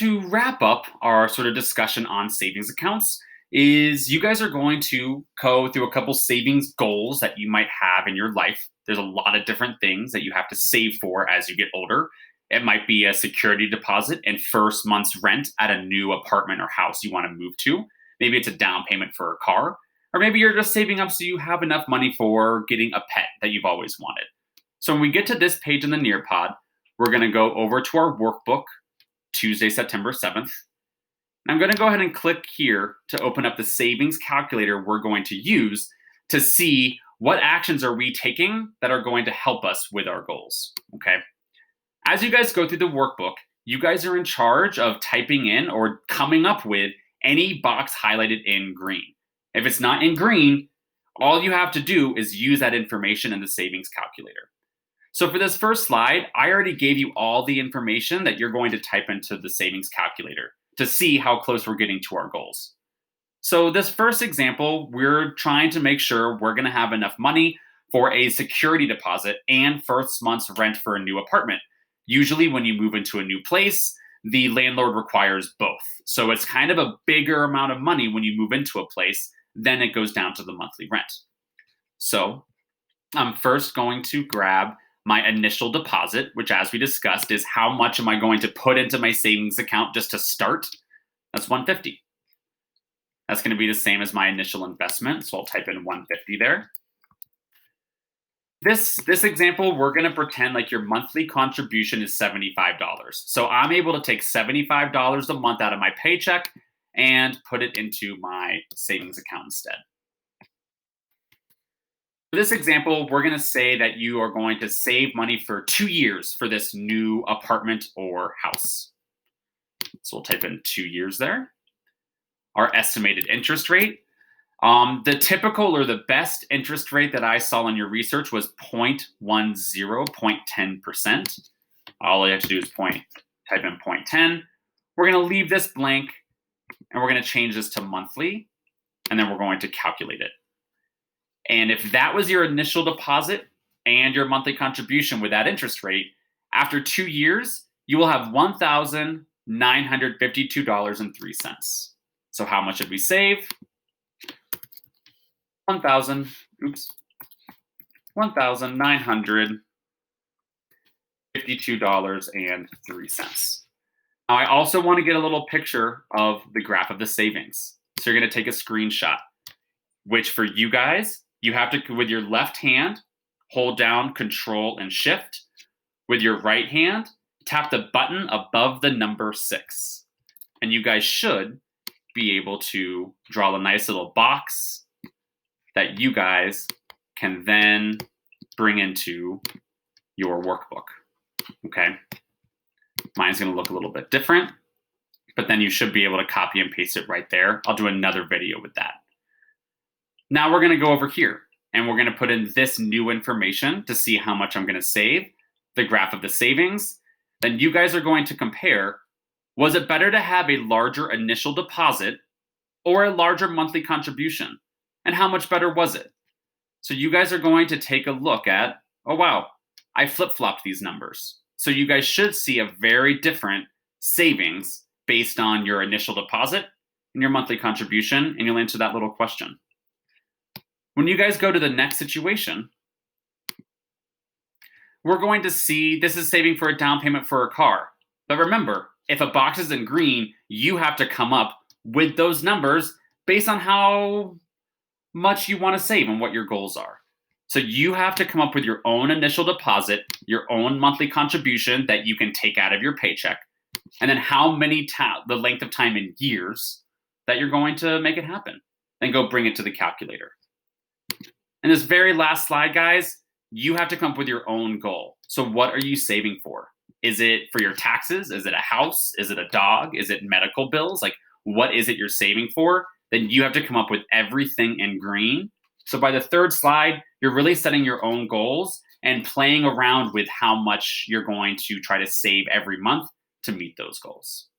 to wrap up our sort of discussion on savings accounts, is you guys are going to go through a couple savings goals that you might have in your life. There's a lot of different things that you have to save for as you get older. It might be a security deposit and first month's rent at a new apartment or house you want to move to. Maybe it's a down payment for a car, or maybe you're just saving up so you have enough money for getting a pet that you've always wanted. So when we get to this page in the Nearpod, we're going to go over to our workbook, Tuesday, September 7th. I'm going to go ahead and click here to open up the savings calculator we're going to use to see what actions are we taking that are going to help us with our goals, okay? As you guys go through the workbook, you guys are in charge of typing in or coming up with any box highlighted in green. If it's not in green, all you have to do is use that information in the savings calculator. So for this first slide, I already gave you all the information that you're going to type into the savings calculator to see how close we're getting to our goals. So this first example, we're trying to make sure we're going to have enough money for a security deposit and first month's rent for a new apartment. Usually when you move into a new place, the landlord requires both. So it's kind of a bigger amount of money when you move into a place, then it goes down to the monthly rent. So I'm first going to grab my initial deposit, which as we discussed is how much am I going to put into my savings account just to start? That's $150. That's going to be the same as my initial investment. So I'll type in $150 there. This example, we're going to pretend like your monthly contribution is $75. So I'm able to take $75 a month out of my paycheck and put it into my savings account instead. For this example, we're going to say that you are going to save money for 2 years for this new apartment or house. So we'll type in 2 years there. Our estimated interest rate. The typical or the best interest rate that I saw in your research was 0.10, 0.10%. All you have to do is type in 0.10. We're going to leave this blank, and we're going to change this to monthly, and then we're going to calculate it. And if that was your initial deposit and your monthly contribution with that interest rate, after 2 years, you will have $1,952.03. So how much did we save? $1,952.03. Now I also want to get a little picture of the graph of the savings. So you're going to take a screenshot, which for you guys, you have to, with your left hand, hold down Control and Shift. With your right hand, tap the button above the number 6. And you guys should be able to draw a nice little box that you guys can then bring into your workbook, okay? Mine's gonna look a little bit different, but then you should be able to copy and paste it right there. I'll do another video with that. Now we're gonna go over here and we're gonna put in this new information to see how much I'm gonna save, the graph of the savings. Then you guys are going to compare, was it better to have a larger initial deposit or a larger monthly contribution? And how much better was it? So you guys are going to take a look at, oh wow, I flip-flopped these numbers. So you guys should see a very different savings based on your initial deposit and your monthly contribution, and you'll answer that little question. When you guys go to the next situation, we're going to see this is saving for a down payment for a car. But remember, if a box is in green, you have to come up with those numbers based on how much you want to save and what your goals are. So you have to come up with your own initial deposit, your own monthly contribution that you can take out of your paycheck, and then how many the length of time in years that you're going to make it happen. Then go bring it to the calculator. And this very last slide, guys, you have to come up with your own goal. So what are you saving for? Is it for your taxes? Is it a house? Is it a dog? Is it medical bills? Like, what is it you're saving for? Then you have to come up with everything in green. So by the third slide, you're really setting your own goals and playing around with how much you're going to try to save every month to meet those goals.